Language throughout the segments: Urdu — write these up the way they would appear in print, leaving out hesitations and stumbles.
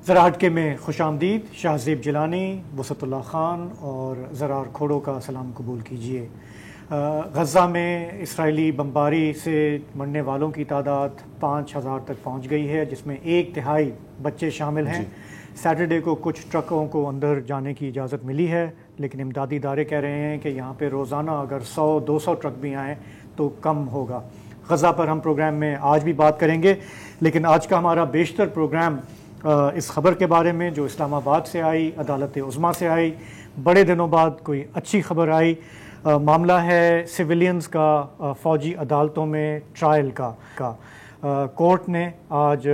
ذرا ہٹکے میں خوش آمدید. شاہزیب جیلانی، وسعت اللہ خان اور زرار کھوڑو کا سلام قبول کیجیے. غزہ میں اسرائیلی بمباری سے مرنے والوں کی تعداد 5000 تک پہنچ گئی ہے، جس میں 1/3 بچے شامل ہیں. سیٹرڈے کو کچھ ٹرکوں کو اندر جانے کی اجازت ملی ہے، لیکن امدادی ادارے کہہ رہے ہیں کہ یہاں پہ روزانہ اگر 100-200 ٹرک بھی آئیں تو کم ہوگا. غزہ پر ہم پروگرام میں آج بھی بات کریں گے، لیکن آج کا ہمارا بیشتر پروگرام اس خبر کے بارے میں جو اسلام آباد سے آئی، عدالت عظمیٰ سے آئی. بڑے دنوں بعد کوئی اچھی خبر آئی. معاملہ ہے سویلینز کا فوجی عدالتوں میں ٹرائل کا. کورٹ نے آج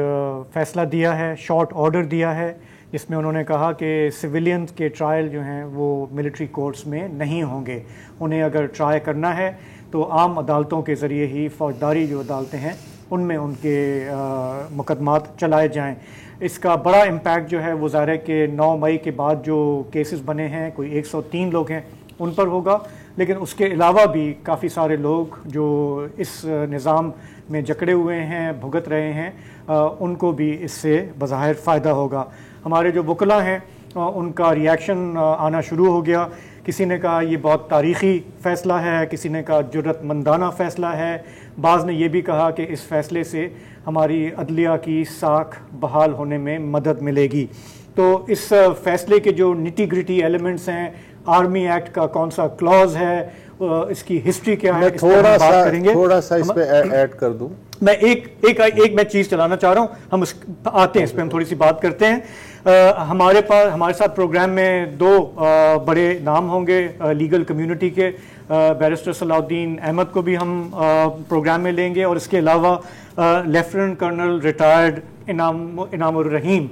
فیصلہ دیا ہے، شارٹ آرڈر دیا ہے، جس میں انہوں نے کہا کہ سویلینز کے ٹرائل جو ہیں وہ ملٹری کورٹس میں نہیں ہوں گے. انہیں اگر ٹرائی کرنا ہے تو عام عدالتوں کے ذریعے ہی، فوجداری جو عدالتیں ہیں ان میں ان کے مقدمات چلائے جائیں. اس کا بڑا امپیکٹ جو ہے وہ ظاہر ہے کہ 9 مئی کے بعد جو کیسز بنے ہیں، کوئی 103 لوگ ہیں، ان پر ہوگا. لیکن اس کے علاوہ بھی کافی سارے لوگ جو اس نظام میں جکڑے ہوئے ہیں، بھگت رہے ہیں، ان کو بھی اس سے بظاہر فائدہ ہوگا. ہمارے جو وکلاء ہیں ان کا ریاکشن آنا شروع ہو گیا. کسی نے کہا یہ بہت تاریخی فیصلہ ہے، کسی نے کہا جرأت مندانہ فیصلہ ہے، بعض نے یہ بھی کہا کہ اس فیصلے سے ہماری عدلیہ کی ساکھ بحال ہونے میں مدد ملے گی. تو اس فیصلے کے جو نٹی گریٹی ایلیمنٹس ہیں، آرمی ایکٹ کا کون سا کلاز ہے، اس کی ہسٹری کیا ہے، اس پر بات کریں گے. تھوڑا سا اس پہ ایڈ کر دوں میں ایک میں چیز چلانا چاہ رہا ہوں. ہم آتے ہیں اس پہ، ہم تھوڑی سی بات کرتے ہیں. ہمارے ساتھ پروگرام میں 2 بڑے نام ہوں گے لیگل کمیونٹی کے. بیرسٹر صلاح الدین احمد کو بھی ہم پروگرام میں لیں گے، اور اس کے علاوہ لیفٹیننٹ کرنل ریٹائرڈ انعام الرحیم،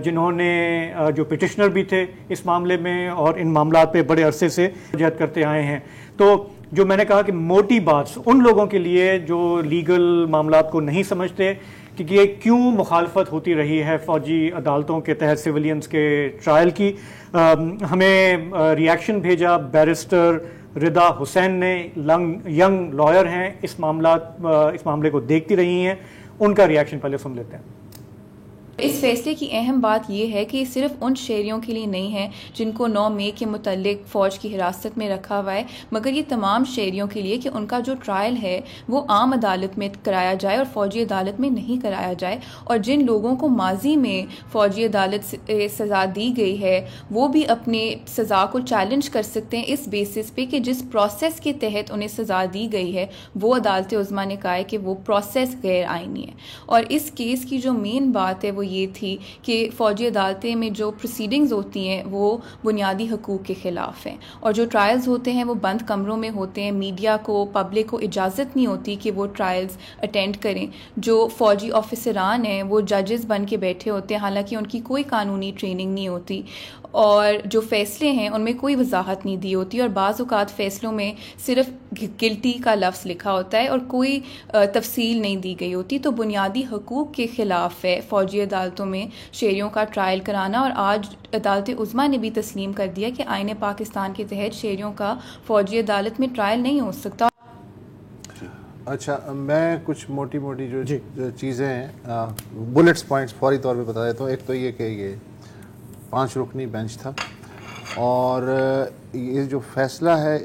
جنہوں نے جو پٹیشنر بھی تھے اس معاملے میں اور ان معاملات پہ بڑے عرصے سے جہد کرتے آئے ہیں. تو جو میں نے کہا کہ موٹی بات ان لوگوں کے لیے جو لیگل معاملات کو نہیں سمجھتے کہ یہ کیوں مخالفت ہوتی رہی ہے فوجی عدالتوں کے تحت سویلینز کے ٹرائل کی. ہمیں ریاکشن بھیجا بیرسٹر ردا حسین نے، ینگ لائر ہیں، اس معاملے کو دیکھتی رہی ہیں. ان کا ریاکشن پہلے سن لیتے ہیں. اس فیصلے کی اہم بات یہ ہے کہ یہ صرف ان شہریوں کے لیے نہیں ہے جن کو 9 مئی کے متعلق فوج کی حراست میں رکھا ہوا ہے، مگر یہ تمام شہریوں کے لیے کہ ان کا جو ٹرائل ہے وہ عام عدالت میں کرایا جائے اور فوجی عدالت میں نہیں کرایا جائے. اور جن لوگوں کو ماضی میں فوجی عدالت سے سزا دی گئی ہے وہ بھی اپنے سزا کو چیلنج کر سکتے ہیں اس بیسس پہ کہ جس پروسیس کے تحت انہیں سزا دی گئی ہے وہ عدالت عظمیٰ نے کہا ہے کہ وہ پروسیس غیر آئینی ہے. اور اس کیس کی جو مین بات ہے وہ یہ تھی کہ فوجی عدالتیں میں جو پروسیڈنگز ہوتی ہیں وہ بنیادی حقوق کے خلاف ہیں، اور جو ٹرائلز ہوتے ہیں وہ بند کمروں میں ہوتے ہیں. میڈیا کو، پبلک کو اجازت نہیں ہوتی کہ وہ ٹرائلز اٹینڈ کریں. جو فوجی آفیسران ہیں وہ ججز بن کے بیٹھے ہوتے ہیں، حالانکہ ان کی کوئی قانونی ٹریننگ نہیں ہوتی، اور جو فیصلے ہیں ان میں کوئی وضاحت نہیں دی ہوتی، اور بعض اوقات فیصلوں میں صرف گلٹی کا لفظ لکھا ہوتا ہے اور کوئی تفصیل نہیں دی گئی ہوتی. تو بنیادی حقوق کے خلاف ہے فوجی عدالتوں میں شہریوں کا ٹرائل کرانا. اور آج عدالت عظمیٰ نے بھی تسلیم کر دیا کہ آئین پاکستان کے تحت شہریوں کا فوجی عدالت میں ٹرائل نہیں ہو سکتا. اچھا، میں کچھ موٹی جو چیزیں ہیں، بلٹس پوائنٹس فوری طور پہ بتا دیتا ہوں. ایک تو یہ کہ یہ 5 رکنی بینچ تھا، اور یہ جو فیصلہ ہے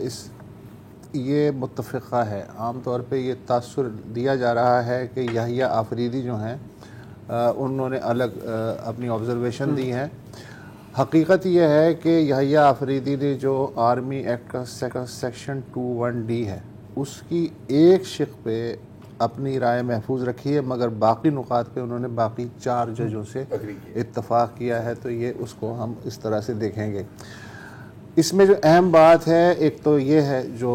یہ متفقہ ہے. عام طور پہ یہ تاثر دیا جا رہا ہے کہ یحییٰ آفریدی جو ہیں انہوں نے الگ اپنی آبزرویشن دی ہے. حقیقت یہ ہے کہ یحییٰ آفریدی نے جو آرمی ایکٹ کا سیکشن 21D ہے اس کی ایک شق پہ اپنی رائے محفوظ رکھی ہے، مگر باقی نکات پہ انہوں نے باقی 4 ججوں سے اتفاق کیا ہے. تو یہ اس کو ہم اس طرح سے دیکھیں گے. اس میں جو اہم بات ہے ایک تو یہ ہے جو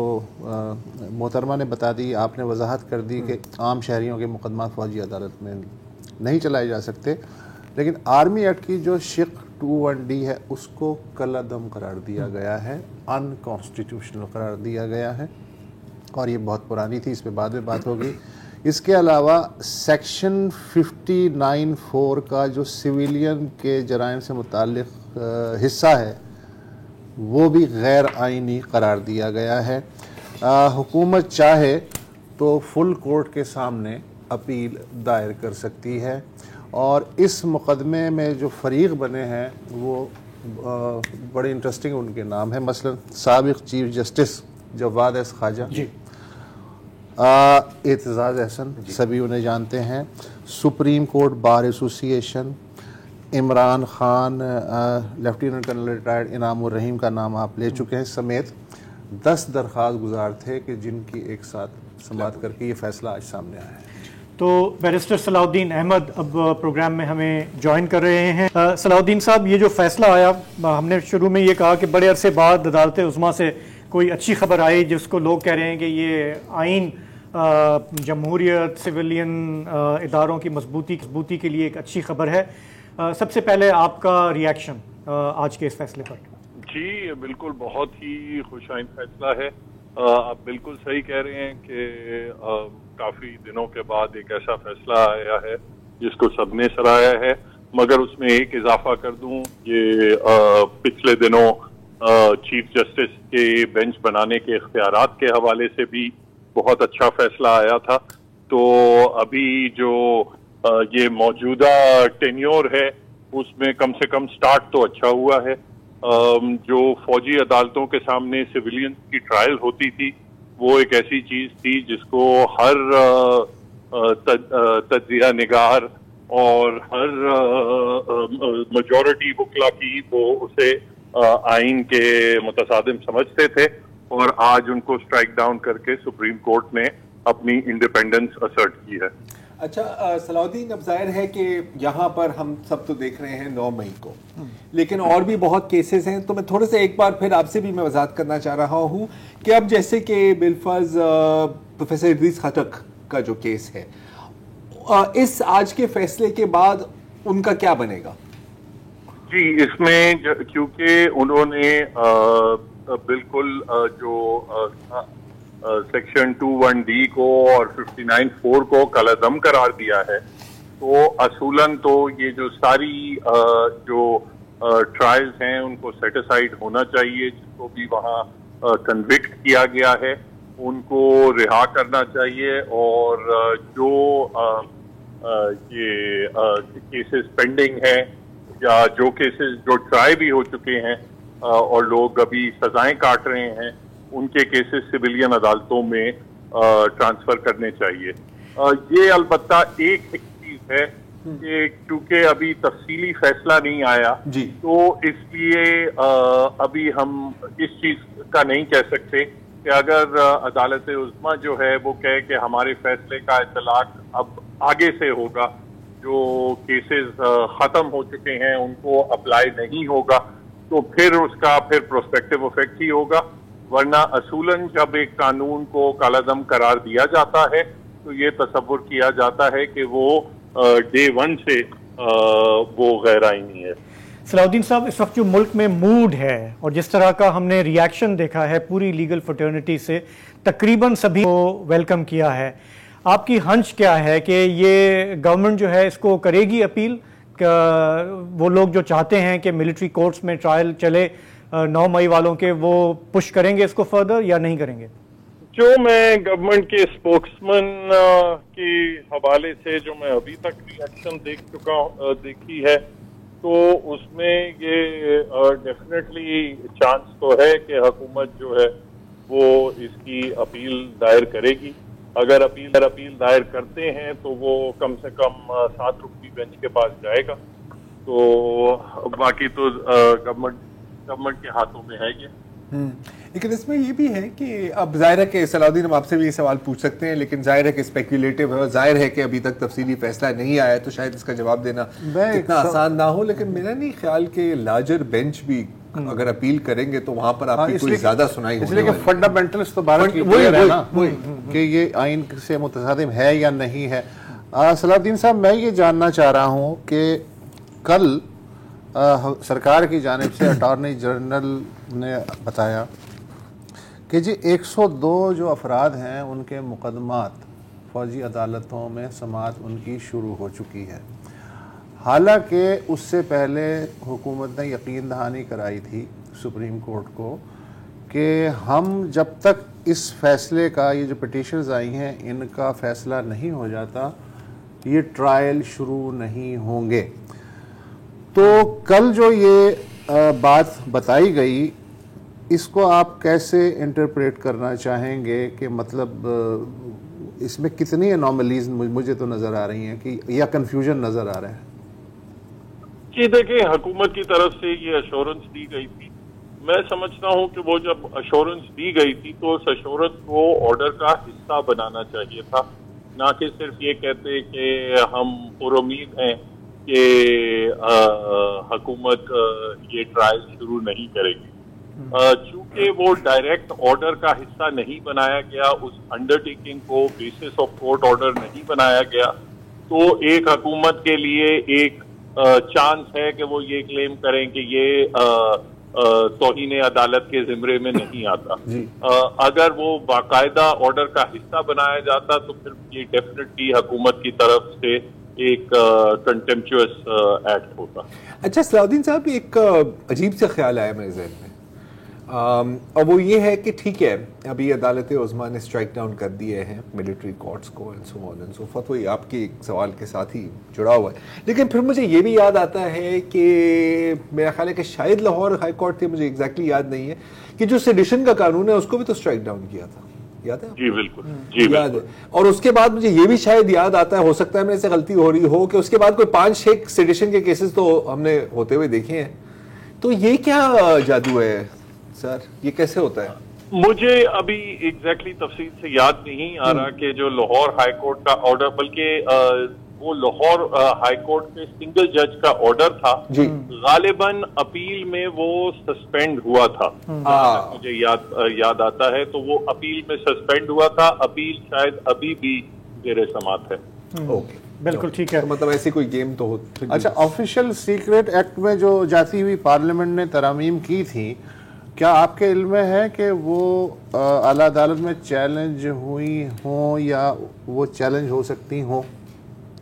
محترمہ نے بتا دی، آپ نے وضاحت کر دی کہ عام شہریوں کے مقدمات فوجی عدالت میں نہیں چلائے جا سکتے، لیکن آرمی ایکٹ کی جو شق 21D ہے اس کو کالعدم قرار دیا گیا ہے، ان کانسٹیٹیوشنل قرار دیا گیا ہے، اور یہ بہت پرانی تھی، اس پہ بعد میں بات ہوگی. اس کے علاوہ سیکشن 59(4) کا جو سویلین کے جرائم سے متعلق حصہ ہے وہ بھی غیر آئینی قرار دیا گیا ہے. حکومت چاہے تو فل کورٹ کے سامنے اپیل دائر کر سکتی ہے، اور اس مقدمے میں جو فریق بنے ہیں وہ بڑے انٹرسٹنگ ان کے نام ہیں. مثلا سابق chief justice Jawwad S Khawaja, Aitzaz Ahsan, سبھی انہیں جانتے ہیں, supreme court bar association, Imran Khan, lieutenant colonel retired Inam ul Rahim کا نام آپ لے چکے ہیں, سمیت 10 درخواست گزار تھے کہ جن کی ایک ساتھ سماعت کر کے یہ فیصلہ آج سامنے آیا ہے. تو بیرسٹر صلاح الدین احمد اب پروگرام میں ہمیں جوائن کر رہے ہیں. صلاح الدین صاحب, یہ جو فیصلہ آیا, ہم نے شروع میں یہ کہا کہ بڑے عرصے بعد عدالت عظمیٰ سے کوئی اچھی خبر آئی جس کو لوگ کہہ رہے ہیں کہ یہ آئین جمہوریت سویلین اداروں کی مضبوطی کے لیے ایک اچھی خبر ہے. سب سے پہلے آپ کا ریاکشن آج کے اس فیصلے پر. جی بالکل, بہت ہی خوش آئند فیصلہ ہے. آپ بالکل صحیح کہہ رہے ہیں کہ کافی دنوں کے بعد ایک ایسا فیصلہ آیا ہے جس کو سب نے سراہا ہے, مگر اس میں ایک اضافہ کر دوں, یہ پچھلے دنوں چیف جسٹس کے بینچ بنانے کے اختیارات کے حوالے سے بھی بہت اچھا فیصلہ آیا تھا. تو ابھی جو یہ موجودہ ٹینیور ہے اس میں کم سے کم سٹارٹ تو اچھا ہوا ہے. جو فوجی عدالتوں کے سامنے سویلین کی ٹرائل ہوتی تھی وہ ایک ایسی چیز تھی جس کو ہر تجزیہ نگار اور ہر میجورٹی وکلا کی وہ اسے آئین کے متصادم سمجھتے تھے, اور آج ان کو سٹرائک ڈاؤن کر کے سپریم کورٹ نے اپنی انڈیپینڈنس اسرٹ کی ہے. اچھا صلاح الدین, اب ظاہر ہے کہ یہاں پر ہم سب تو دیکھ رہے ہیں 9 مئی کو, لیکن اور بھی بہت کیسز ہیں. تو میں تھوڑے سے ایک بار پھر آپ سے بھی میں وضاحت کرنا چاہ رہا ہوں کہ اب جیسے کہ بالفرض پروفیسر ادریس خٹک کا جو کیس ہے, اس آج کے فیصلے کے بعد ان کا کیا بنے گا؟ جی اس میں کیونکہ انہوں نے بالکل جو سیکشن 21D کو اور 59(4) کو کالعدم قرار دیا ہے, تو اصولاً تو یہ جو ساری جو ٹرائلز ہیں ان کو سیٹ اسائڈ ہونا چاہیے. جس کو بھی وہاں کنوکٹ کیا گیا ہے ان کو رہا کرنا چاہیے, اور جو یہ کیسز پینڈنگ ہیں یا جو کیسز جو ٹرائی بھی ہو چکے ہیں اور لوگ ابھی سزائیں کاٹ رہے ہیں, ان کے کیسز سویلین عدالتوں میں ٹرانسفر کرنے چاہیے. یہ البتہ ایک چیز ہے کہ کیونکہ ابھی تفصیلی فیصلہ نہیں آیا تو اس لیے ابھی ہم اس چیز کا نہیں کہہ سکتے کہ اگر عدالت عظمیٰ جو ہے وہ کہے کہ ہمارے فیصلے کا اطلاق اب آگے سے ہوگا, جو کیسز ختم ہو چکے ہیں ان کو اپلائی نہیں ہوگا, تو پھر اس کا پھر پروسپیکٹیو افیکٹ ہی ہوگا. ورنہ اصولاً جب ایک قانون کو کالعدم قرار دیا جاتا ہے تو یہ تصور کیا جاتا ہے کہ وہ ڈے 1 سے وہ غیر آئینی ہے. صلاح الدین صاحب, اس وقت جو ملک میں موڈ ہے اور جس طرح کا ہم نے ریاکشن دیکھا ہے پوری لیگل فرٹرنیٹی سے, تقریباً سبھی کو ویلکم کیا ہے. آپ کی ہنچ کیا ہے کہ یہ گورنمنٹ جو ہے اس کو کرے گی اپیل, وہ لوگ جو چاہتے ہیں کہ ملٹری کورٹس میں ٹرائل چلے 9 مئی والوں کے, وہ پش کریں گے اس کو فردر یا نہیں کریں گے؟ جو میں گورنمنٹ کے اسپوکسمین کے حوالے سے جو میں ابھی تک ریاکشن دیکھی ہے, تو اس میں یہ ڈیفینیٹلی چانس تو ہے کہ حکومت جو ہے وہ اس کی اپیل دائر کرے گی. اگر اپیل دائر کرتے ہیں تو وہ کم سے کم 7 رکنی بینچ کے پاس جائے گا. تو باقی تو گورنمنٹ کے ہاتھوں میں ہے یہ. لیکن اس میں یہ بھی ہے کہ اب ظاہر ہے کہ صلاح الدین ہم آپ سے بھی یہ سوال پوچھ سکتے ہیں, لیکن ظاہر ہے کہ اسپیکولیٹو ہے, ظاہر ہے کہ ابھی تک تفصیلی فیصلہ نہیں آیا تو شاید اس کا جواب دینا اتنا آسان نہ ہو. لیکن میرا نہیں خیال کہ لارجر بینچ بھی اگر اپیل کریں گے تو وہاں پر آپ کی کوئی زیادہ سنائی ہوگی. اس لیے کہ فنڈامنٹلز تو بھارت کی کلیئر ہے نا کہ یہ آئین سے متصادم ہے یا نہیں ہے. صلاح الدین صاحب, میں یہ جاننا چاہ رہا ہوں کہ کل سرکار کی جانب سے اٹارنی جنرل نے بتایا کہ جی 102 جو افراد ہیں ان کے مقدمات فوجی عدالتوں میں سماعت ان کی شروع ہو چکی ہے. حالانکہ اس سے پہلے حکومت نے یقین دہانی کرائی تھی سپریم کورٹ کو کہ ہم جب تک اس فیصلے کا, یہ جو پٹیشنز آئی ہیں ان کا فیصلہ نہیں ہو جاتا یہ ٹرائل شروع نہیں ہوں گے. تو کل جو یہ بات بتائی گئی اس کو آپ کیسے انٹرپریٹ کرنا چاہیں گے کہ مطلب اس میں کتنی انوملیز مجھے تو نظر آ رہی ہیں کہ یا کنفیوژن نظر آ رہا ہے؟ جی دیکھیں، حکومت کی طرف سے یہ ایشورنس دی گئی تھی. میں سمجھتا ہوں کہ وہ جب ایشورنس دی گئی تھی تو اس ایشورنس کو آرڈر کا حصہ بنانا چاہیے تھا، نہ کہ صرف یہ کہتے کہ ہم پر امید ہیں کہ حکومت یہ ٹرائل شروع نہیں کرے گی. چونکہ وہ ڈائریکٹ آرڈر کا حصہ نہیں بنایا گیا، اس انڈرٹیکنگ کو بیسس آف کورٹ آرڈر نہیں بنایا گیا، تو ایک حکومت کے لیے ایک چانس ہے کہ وہ یہ کلیم کریں کہ یہ توہین عدالت کے زمرے میں نہیں آتا. اگر وہ باقاعدہ آرڈر کا حصہ بنایا جاتا تو پھر یہ ڈیفینیٹلی حکومت کی طرف سے ایک کنٹمپچوس ایکٹ ہوتا. اچھا صلاح الدین صاحب، ایک عجیب سے خیال آیا میرے ذہن میں، اور وہ یہ ہے کہ ٹھیک ہے ابھی عدالت عظمیٰ نے اسٹرائک ڈاؤن کر دیے ہیں ملٹری کورٹس کو and so on and so forth, وہی آپ کے ایک سوال کے ساتھ ہی جڑا ہوا ہے. لیکن پھر مجھے یہ بھی یاد آتا ہے کہ میرا خیال ہے کہ شاید لاہور ہائی کورٹ تھی، مجھے ایگزیکٹلی یاد نہیں ہے، کہ جو سیڈیشن کا قانون ہے اس کو بھی تو اسٹرائک ڈاؤن کیا تھا، یاد ہے؟ جی بالکل، جی یاد ہے. اور اس کے بعد مجھے یہ بھی شاید یاد آتا ہے، ہو سکتا ہے میرے سے غلطی ہو رہی ہو، کہ اس کے بعد کوئی 5-6 سیڈیشن کے کیسز تو ہم نے ہوتے ہوئے دیکھے ہیں. تو یہ کیا جادو ہے سر، یہ کیسے ہوتا ہے؟ مجھے ابھی ایگزیکٹلی تفصیل سے یاد نہیں آ رہا کہ جو لاہور ہائی کورٹ کا آرڈر، بلکہ وہ لاہور ہائی کورٹ کے سنگل جج کا آرڈر تھا، غالباً اپیل میں وہ سسپینڈ ہوا تھا، مجھے یاد آتا ہے. تو وہ اپیل میں سسپینڈ ہوا تھا، اپیل شاید ابھی بھی زیر سماعت ہے. اوکے، بالکل ٹھیک ہے. مطلب ایسی کوئی گیم تو ہو. اچھا، آفیشیل سیکریٹ ایکٹ میں جو جاتی ہوئی پارلیمنٹ نے ترامیم کی تھی، کیا آپ کے علم میں ہے کہ وہ اعلیٰ عدالت میں چیلنج ہوئی ہوں یا وہ چیلنج ہو سکتی ہوں؟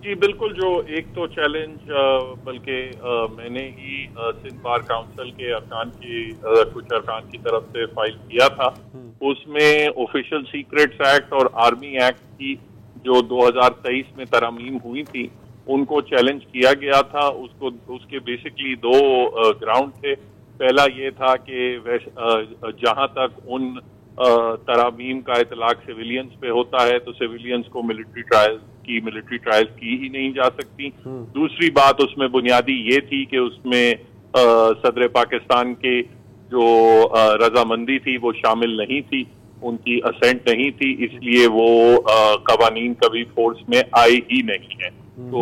جی بالکل، جو ایک تو چیلنج بلکہ میں نے ہی سندھ بار کاؤنسل کے کچھ ارکان کی طرف سے فائل کیا تھا. اس میں آفیشیل سیکریٹس ایکٹ اور آرمی ایکٹ کی جو 2023 میں ترامیم ہوئی تھی ان کو چیلنج کیا گیا تھا. اس کے بیسکلی 2 گراؤنڈ تھے. پہلا یہ تھا کہ جہاں تک ان ترامیم کا اطلاق سویلینز پہ ہوتا ہے تو سویلینز کو ملٹری ٹرائلز کی ہی نہیں جا سکتی. دوسری بات اس میں بنیادی یہ تھی کہ اس میں صدر پاکستان کے جو رضامندی تھی وہ شامل نہیں تھی، ان کی اسینٹ نہیں تھی، اس لیے وہ قوانین کبھی فورس میں آئے ہی نہیں ہیں. تو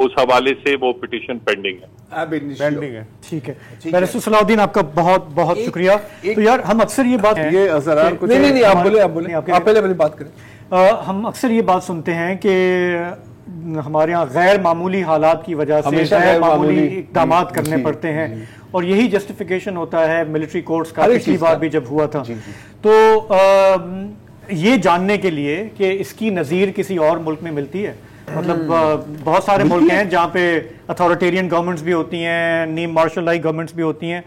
اس حوالے سے وہ پٹیشن پینڈنگ ہے. ٹھیک ہے. بیرسٹر صلاح الدین، آپ کا بہت بہت شکریہ. تو یار ہم اکثر یہ بات نہیں آپ بولیں، آپ پہلے اپنی بات کریں. ہم اکثر یہ بات سنتے ہیں کہ ہمارے ہاں غیر معمولی حالات کی وجہ سے غیر معمولی اقدامات کرنے پڑتے ہیں، اور یہی جسٹیفیکیشن ہوتا ہے ملٹری کورٹس کا. پچھلی بار بھی جب ہوا تھا تو یہ جاننے کے لیے کہ اس کی نظیر کسی اور ملک میں ملتی ہے. مطلب بہت سارے ملک ہیں جہاں پہ اتھارٹیرین گورنمنٹس بھی ہوتی ہیں، نیم مارشل لائی گورنمنٹس بھی ہوتی ہیں.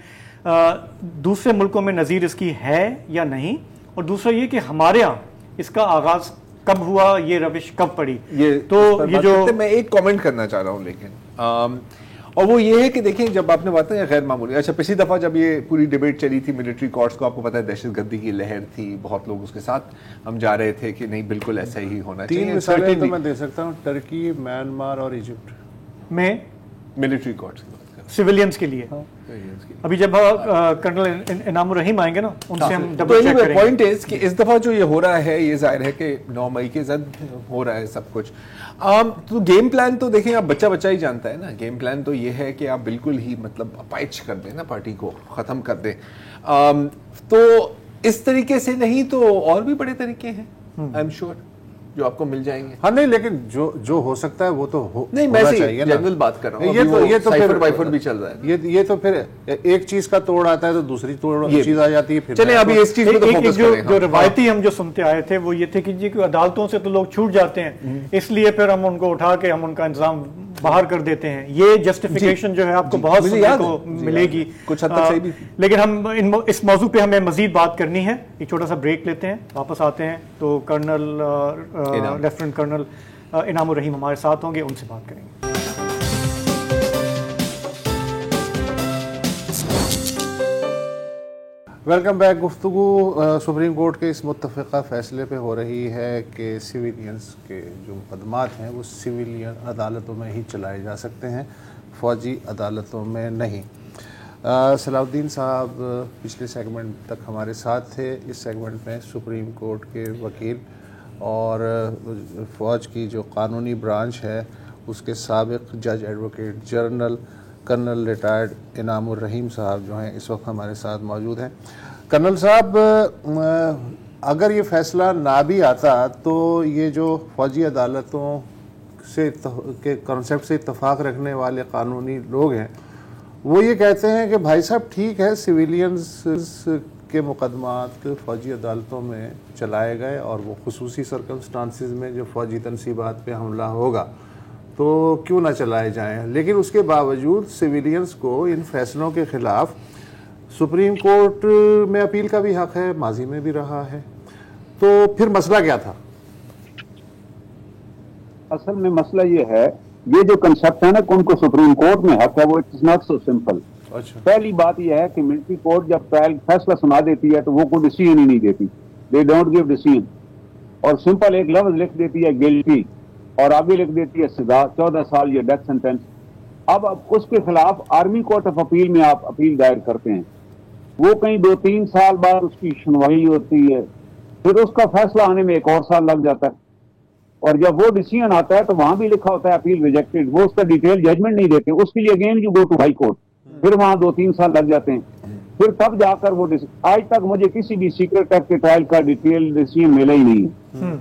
دوسرے ملکوں میں نظیر اس کی ہے یا نہیں؟ اور دوسرا یہ کہ ہمارے یہاں اس کا آغاز کب ہوا، یہ روش کب پڑی؟ تو یہ جو میں ایک کامنٹ کرنا چاہ رہا ہوں لیکن، اور وہ یہ ہے کہ دیکھیں جب آپ نے بات ہے غیر معمولی، اچھا پچھلی دفعہ جب یہ پوری ڈیبیٹ چلی تھی ملٹری کورٹس کو، آپ کو پتہ ہے دہشت گردی کی لہر تھی، بہت لوگ اس کے ساتھ ہم جا رہے تھے کہ نہیں بالکل ایسا ہی ہونا چاہیے. 3 مثالیں تو میں دے سکتا ہوں، ٹرکی، میانمار اور ایجپٹ میں ملٹری کورٹس سویلینز کے لیے. ابھی جب کرنل انعام الرحیم آئیں گے نا، ان سے ہم ڈبل چیک کریں گے. پوائنٹ از کہ اس دفعہ جو یہ ہو رہا ہے یہ ظاہر ہے کہ 9 مئی کے زد ہو رہا ہے سب کچھ. تو گیم پلان تو دیکھیں آپ بچہ ہی جانتا ہے نا. گیم پلان تو یہ ہے کہ آپ بالکل ہی مطلب اپائچ کر دیں نا، پارٹی کو ختم کر دیں. تو اس طریقے سے نہیں تو اور بھی بڑے طریقے ہیں آئی ایم شیور جو آپ کو مل جائیں گے. ہاں نہیں، لیکن جو ہو سکتا ہے وہ تو نہیں، میں جنرل بات کر رہا ہوں. یہ تو سائفر وائفر بھی چل رہا ہے. یہ تو پھر ایک چیز کا توڑ آتا ہے تو دوسری چیز آ جاتی ہے. چلیں ابھی اس چیز پہ تو فوکس کریں. جو روایتی ہم جو سنتے آئے تھے وہ یہ تھے کہ جی عدالتوں سے تو لوگ چھوٹ جاتے ہیں، اس لیے پھر ہم ان کو اٹھا کے ہم ان کا انتظام باہر کر دیتے ہیں. یہ جسٹیفیکیشن جو ہے آپ کو بہت سننے کو ملے گی کچھ حد تک صحیح بھی. لیکن ہم اس موضوع پہ ہمیں مزید بات کرنی ہے. ایک چھوٹا سا بریک لیتے ہیں، واپس آتے ہیں تو کرنل لیفٹیننٹ کرنل انعام الرحیم ہمارے ساتھ ہوں گے، ان سے بات کریں گے۔ Welcome back. گفتگو سپریم کورٹ کے اس متفقہ فیصلے پہ ہو رہی ہے کہ سویلینز کے جو مقدمات ہیں وہ سویلین عدالتوں میں ہی چلائے جا سکتے ہیں، فوجی عدالتوں میں نہیں۔ صلاح الدین صاحب پچھلے سیگمنٹ تک ہمارے ساتھ تھے۔ اس سیگمنٹ میں سپریم کورٹ کے وکیل اور فوج کی جو قانونی برانچ ہے اس کے سابق جج advocate general colonel retired Inam الرحیم صاحب جو ہیں اس وقت ہمارے ساتھ موجود ہیں۔ کرنل صاحب، اگر یہ فیصلہ نہ بھی آتا تو یہ جو فوجی عدالتوں سے کے کنسیپٹ سے اتفاق رکھنے والے قانونی لوگ ہیں وہ یہ کہتے ہیں کہ بھائی صاحب ٹھیک ہے، سویلینز کے مقدمات فوجی عدالتوں میں چلائے گئے اور وہ خصوصی سرکمسٹانسز میں جو فوجی تنصیبات پہ حملہ ہوگا تو کیوں نہ چلائے جائیں، لیکن اس کے باوجود سویلینز کو ان فیصلوں کے خلاف سپریم کورٹ میں اپیل کا بھی حق ہے، ماضی میں بھی رہا ہے، تو پھر مسئلہ کیا تھا؟ اصل میں مسئلہ یہ ہے، یہ جو کنسپٹ ہے نا کہ ان کو سپریم کورٹ میں حق ہے، وہ اٹس ناٹ سو سمپل۔ پہلی بات یہ ہے کہ ملٹری کورٹ جب ٹرائل فیصلہ سنا دیتی ہے تو وہ کوئی ڈیسیژن ہی نہیں دیتی، دے ڈونٹ گیو ڈیسیژن، اور سمپل ایک لفظ لکھ دیتی ہے گلٹی اور آگے لکھ دیتی ہے سزا 14 سال یا ڈیتھ سینٹینس۔ اب اس کے خلاف آرمی کورٹ آف اپیل میں آپ اپیل دائر کرتے ہیں، وہ کہیں 2-3 سال بعد اس کی سنوائی ہوتی ہے، پھر اس کا فیصلہ آنے میں 1 اور سال لگ جاتا ہے، اور جب وہ ڈیسیژن آتا ہے تو وہاں بھی لکھا ہوتا ہے اپیل ریجیکٹڈ، وہ اس کا ڈیٹیل ججمنٹ نہیں دیتے، اس کے لیے again you go to high court, پھر وہاں 2-3 سال لگ جاتے ہیں، پھر تب جا کر وہ آج تک مجھے کسی بھی سیکرٹ ایکٹ کے ٹرائل کا ڈیٹیل ڈیسیژن ملا ہی نہیں ہے،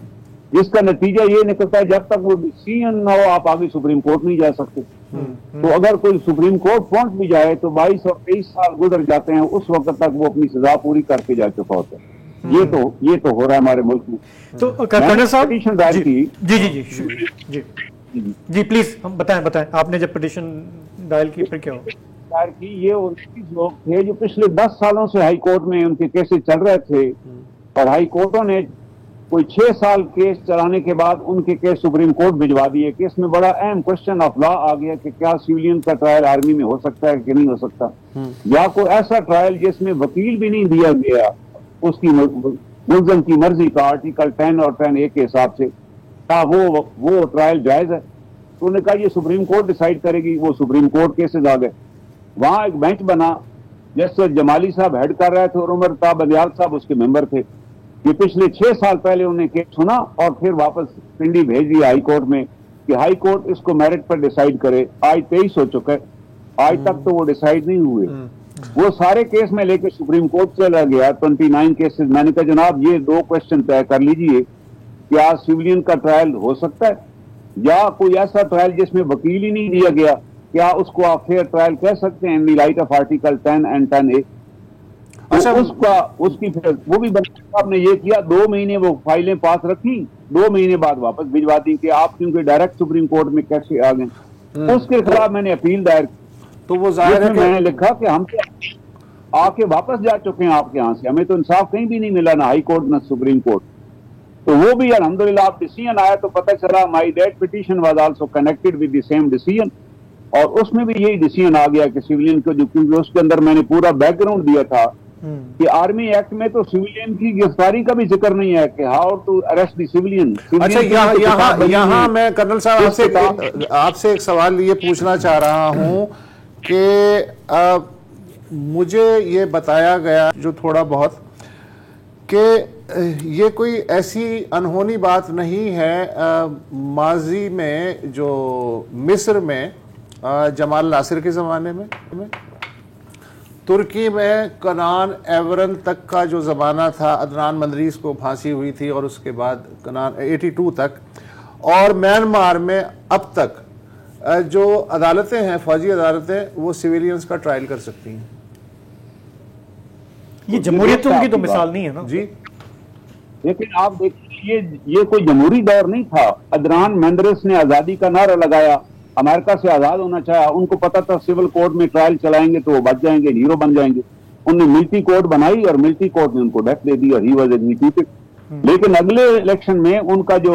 جس کا نتیجہ یہ نکلتا ہے جب تک وہ ڈیسیژن نہ ہو آپ آگے سپریم کورٹ نہیں جا سکتے۔ تو اگر کوئی سپریم کورٹ پہنچ بھی جائے تو 22 اور 23 سال گزر جاتے ہیں، اس وقت تک وہ اپنی سزا پوری کر کے جا چکا ہوتا ہے۔ یہ تو ہو رہا ہے ہمارے ملک میں۔ تو کرنل صاحب پٹیشن دائر کی جی پلیز ہم بتائیں آپ نے جب پٹیشن دائر کی پھر کیا ہو؟ دائر کی یہ ان لوگ تھے جو پچھلے 10 سالوں سے ہائی کورٹ میں ان کے کیسز چل رہے تھے، اور ہائی کورٹوں نے کوئی 6 سال کیس چلانے کے بعد ان کے کیس سپریم کورٹ بھجوا دیے کہ اس میں بڑا اہم کوشچن آف لا آ گیا کہ کیا سویلین کا ٹرائل آرمی میں ہو سکتا ہے کہ نہیں ہو سکتا، یا کوئی ایسا ٹرائل جس میں وکیل بھی نہیں دیا گیا اس کی ملزم کی مرضی کا آرٹیکل 10 اور 10A کے حساب سے، کیا وہ ٹرائل جائز ہے؟ تو انہوں نے کہا یہ سپریم کورٹ ڈیسائیڈ کرے گی۔ وہ سپریم کورٹ کیسز آ گئے، وہاں ایک بینچ بنا جسٹس جمالی صاحب ہیڈ کر رہے تھے اور عمر تا بندیال صاحب اس کے ممبر تھے۔ یہ پچھلے 6 سال پہلے انہوں نے کیس سنا اور پھر واپس پنڈی بھیج دیا ہائی کورٹ میں کہ ہائی کورٹ اس کو میرٹ پر ڈیسائیڈ کرے۔ آج 23 ہو چکا ہے، آج تک تو وہ ڈیسائیڈ نہیں ہوئے۔ وہ سارے کیس میں لے کے سپریم کورٹ چلا گیا، 29 کیسز۔ میں نے کہا جناب یہ 2 کوشچن طے کر لیجئے، کیا سویلین کا ٹرائل ہو سکتا ہے، یا کوئی ایسا ٹرائل جس میں وکیل ہی نہیں دیا گیا، کیا اس کو آپ فیئر ٹرائل کہہ سکتے ہیں in the light of article 10 and 10A؟ اس کی پھر وہ بھی صاحب نے یہ کیا، 2 مہینے وہ فائلیں پاس رکھی، 2 مہینے بعد واپس بھجوا دی کہ آپ کیونکہ ڈائریکٹ سپریم کورٹ میں کیسے آ گئے۔ اس کے خلاف میں نے اپیل دائر کی، تو وہ ظاہر ہے میں نے لکھا کہ ہم آ کے واپس جا چکے ہیں آپ کے یہاں سے، ہمیں تو انصاف کہیں بھی نہیں ملا، نہ ہائی کورٹ نہ سپریم کورٹ۔ تو وہ بھی الحمدللہ آپ ڈیسیژن آیا تو پتہ چلا my date petition was also connected with the same decision, اور اس میں بھی یہی ڈیسیژن آ گیا کہ سویلین کو، جو کیونکہ اس کے اندر میں نے پورا بیک گراؤنڈ دیا تھا کہ آرمی ایکٹ میں تو سویلین کی گرفتاری کا بھی ذکر نہیں ہے کہ how to arrest the civilian. اچھا، یہاں میں کرنل صاحب آپ سے ایک سوال یہ پوچھنا چاہ رہا ہوں کہ مجھے یہ بتایا گیا جو تھوڑا بہت کہ یہ کوئی ایسی انہونی بات نہیں ہے، ماضی میں جو مصر میں جمال ناصر کے زمانے میں، ترکی میں کنان ایورن تک کا جو زمانہ تھا، عدنان مندریس کو پھانسی ہوئی تھی اور اس کے بعد کنان 82 تک، اور میانمار میں اب تک جو عدالتیں ہیں، فوجی عدالتیں، وہ سویلینز کا ٹرائل کر سکتی ہیں۔ یہ جمہوریت کی تو مثال نہیں ہے نا جی، لیکن آپ دیکھیے یہ کوئی جمہوری دور نہیں تھا۔ عدنان مندریس نے آزادی کا نعرہ لگایا، امریکہ سے آزاد ہونا چاہا، ان کو پتا تھا سول کورٹ میں ٹرائل چلائیں گے تو وہ بچ جائیں گے، ہیرو بن جائیں گے، انہوں نے ملٹری کورٹ بنائی اور ملٹری کورٹ نے ان کو ڈیتھ دے دی اور ہی واز ایگزیکیوٹڈ۔ لیکن اگلے الیکشن میں ان کا جو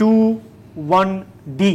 21D,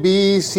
B, C,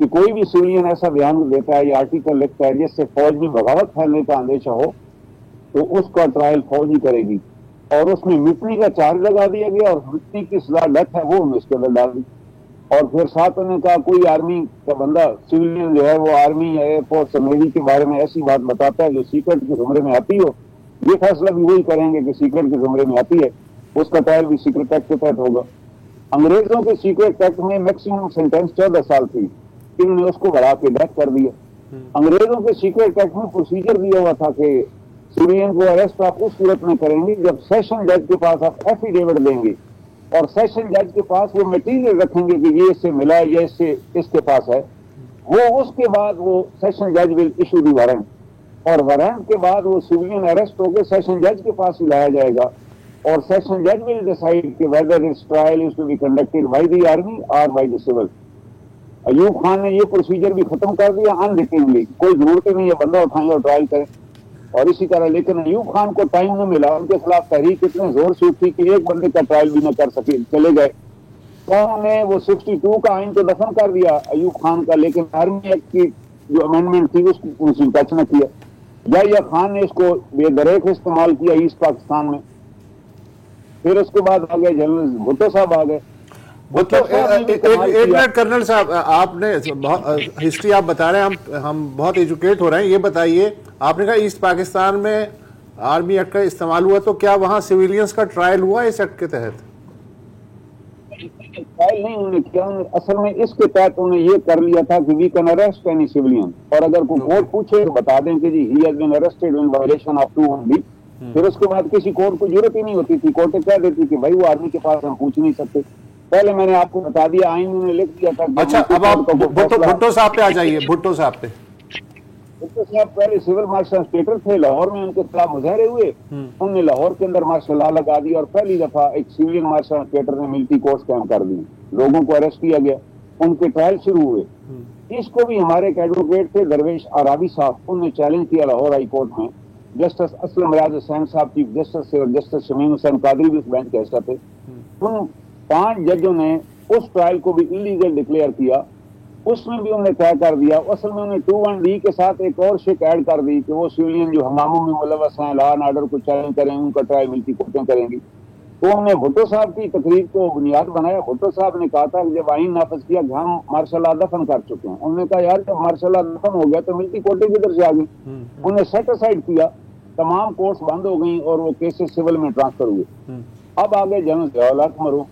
کہ کوئی بھی سویلین ایسا بیان دیتا ہے یا آرٹیکل لکھتا ہے جس سے فوج میں بغاوت پھیلنے کا اندیشہ ہو تو اس کا ٹرائل فوج ہی کرے گی، اور اس میں مٹنی کا چارج لگا دیا گیا اور مٹنی کی سزا ڈیتھ ہے وہ اس کے اندر ڈال دی۔ اور پھر ساتھ انہوں نے کہا کوئی آرمی کا بندہ سویلین جو ہے وہ آرمی یا ایئر فورس نیوی کے بارے میں ایسی بات بتاتا ہے جو سیکرٹ کے زمرے میں آتی ہو، یہ فیصلہ بھی وہی کریں گے کہ سیکرٹ کے زمرے میں آتی ہے، اس کا ٹرائل بھی سیکرٹ ایکٹ کے تحت ہوگا۔ انگریزوں کے سیکرٹ ایکٹ میں میکسیمم سینٹینس 14 سال تھی، انہوں نے اس کو بڑھا کے ڈیتھ کر دیا۔ انگریزوں کے سیکرٹ ایکٹ میں پروسیجر دیا ہوا تھا کہ سویلین کو اریسٹ آپ اس صورت میں کریں گے جب سیشن جج کے پاس آپ ایفیڈیوٹ دیں گے اور سیشن جج کے پاس وہ میٹیریل رکھیں گے کہ یہ اس سے ملا ہے، یہ اس کے پاس ہے، وہ اس کے بعد وہ سیشن جج ول ایشو دی وارنٹ، اور وارنٹ کے بعد وہ سویلین اریسٹ ہو کے سیشن جج کے پاس ہی لایا جائے گا، اور سیشن جج ول ڈیسائیڈ کہ whether it's trial is to be conducted by the army اور by the civil. Ayub Khan نے یہ پروسیجر بھی ختم کر دیا انریٹنلی، کوئی ضرورت ہی نہیں ہے بندہ اٹھائیں اور ٹرائل کریں، اور اسی طرح لیکن ایوب خان کو ٹائم نہ ملا، ان کے خلاف تحریک اتنے زور سے اٹھی کہ ایک بندے کا ٹرائل بھی نہ کر سکے، چلے گئے۔ تو انہوں نے وہ 62 کا آئین تو دفن کر دیا ایوب خان کا، لیکن آرمی ایکٹ کی جو امینڈمنٹ تھی اس کو کسی ٹچ نہ کیا۔ یحییٰ خان نے اس کو بے دریغ استعمال کیا ایسٹ پاکستان میں۔ پھر اس کے بعد آ گئے جنرل بھٹو صاحب آ گئے۔ ایک منٹ کرنل صاحب، آپ نے ہسٹری آپ بتا رہے ہیں، ہم بہت ایجوکیٹ ہو رہے ہیں، یہ بتائیے آپ نے کہا ایسٹ پاکستان میں آرمی ایکٹ کا استعمال ہوا، تو کیا وہاں سویلینز کا ٹرائل ہوا اس ایکٹ کے تحت؟ ٹرائل نہیں انہوں نے کیا، اصل میں اس کے تحت انہوں نے یہ کر لیا تھا کہ we can arrest any civilian, اور اگر کوئی کورٹ پوچھے تو بتا دیں کہ جی he has been arrested in violation of 2(1)(b۔ پھر اس کے بعد کسی کورٹ کو ضرورت ہی نہیں ہوتی تھی، کورٹیں کہہ دیتی کہ بھائی وہ آرمی کے پاس ہم پوچھ نہیں سکتے۔ پہلے میں نے آپ کو بتا دیا آئین انہوں نے لکھ دیا تھا۔ اچھا اب آپ بھٹو صاحب پہ آ جائیے، بھٹو صاحب پہ۔ بھٹو صاحب پہلے سول مارشل انسپیکٹر تھے، لاہور میں ان کے خلاف مظاہرے ہوئے، انہوں نے لاہور کے اندر مارشل لا لگا دی اور پہلی دفعہ ایک سویلین مارشل انسپیکٹر نے ملٹری کورٹس قائم کر دی، لوگوں کو اریسٹ کیا گیا، ان کے ٹرائل شروع ہوئے۔ اس کو بھی ہمارے ایک ایڈوکیٹ تھے درویش عرابی صاحب، انہوں نے چیلنج کیا لاہور ہائی کورٹ میں، جسٹس اسلم ریاض حسین صاحب چیف جسٹس سے اور جسٹس شمیم حسین قادری بھی اس بینچ کے حصہ تھے۔ ان 5 ججوں نے اس ٹرائل کو بھی انلیگل ڈکلیئر کیا، اس میں بھی انہوں نے طے کر دیا۔ اصل میں انہوں نے 2(1)(d) کے ساتھ ایک اور شک ایڈ کر دی کہ وہ سویلین جو ہنگاموں میں ملوث ہیں، لا اینڈ آرڈر کو چیلنج کریں، ان کا ٹرائل ملٹری کورٹیں کریں گی۔ تو انہوں نے بھٹو صاحب کی تقریر کو بنیاد بنایا۔ بھٹو صاحب نے کہا تھا کہ جب آئین نافذ کیا کہ ہم مارشل لا دفن کر چکے ہیں، انہوں نے کہا یار جب مارشل لا دفن ہو گیا تو ملٹری کورٹیں کدھر سے آ گئی؟ انہوں نے سیٹ اسائڈ کیا، تمام کورٹس بند ہو گئیں اور وہ کیسز سول میں ٹرانسفر ہوئے۔ اب آگے جنرل ضیاء الحق مرو،